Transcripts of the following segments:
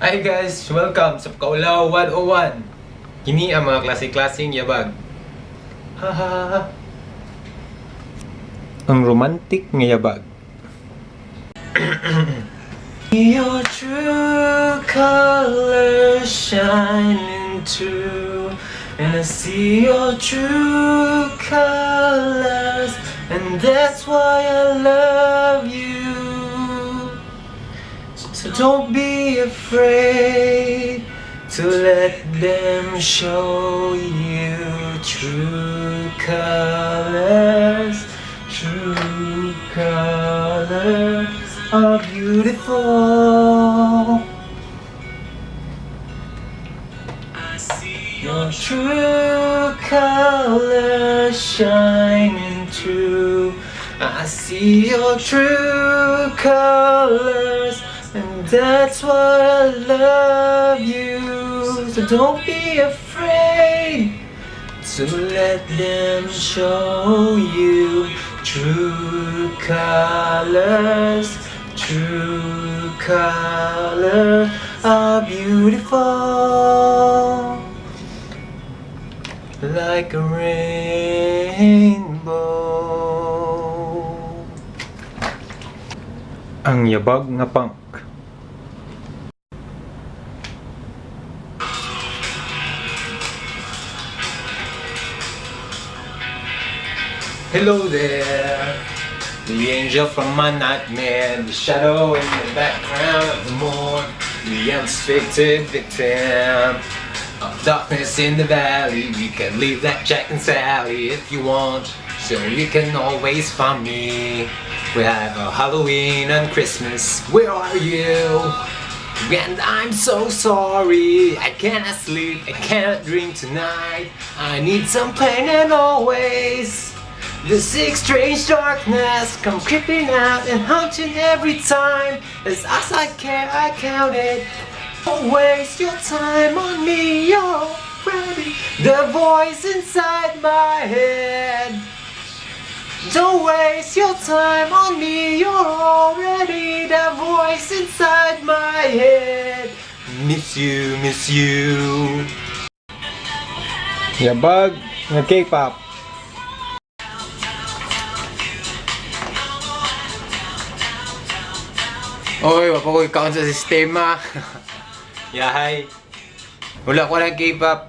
Hi guys! Welcome sa Pakaulaw 101. Kini ang mga klase-klaseng yabag. Hahaha. Ang romantic nga yabag. Your true colors shining through, and I see your true colors, and that's why I love you. So don't be afraid to let them show you true colors. True colors are beautiful. I see your true colors shining through. I see your true colors, and that's why I love you. So don't be afraid to let them show you true colors. True colors are beautiful, like a rainbow. Ang yabag nga punk. Hello there, the angel from my nightmare, the shadow in the background of the morn, the unsuspected victim of darkness in the valley. You can leave that Jack and Sally if you want, so you can always find me. We have a Halloween and Christmas. Where are you? And I'm so sorry, I cannot sleep, I cannot drink tonight. I need some pain and always the sick strange darkness come creeping out and haunting every time. As I care, I count it. Don't waste your time on me, you're ready. The voice inside my head. Don't waste your time on me, you're already the voice inside my head. Miss you, miss you. Yabag nga K-pop. Oy, wapa ko ikaon sa sistema. Yahay. Wala ko lang K-pop.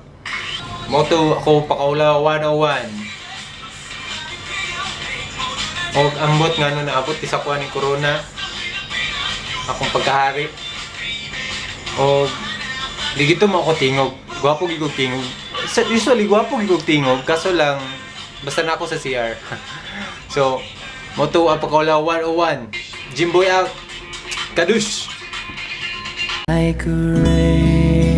Moto ako Pakaulaw 101. O ambot nga no naabot isa ko ni corona. Akong pagkahari. O di gito mo ako tingog. Gwapo gigog tingog. Usually gwapo gigog tingog kaso lang basta na ako sa CR. So, moto ang Pakaulaw 101. Jimboy out. Kadush! Like a rain.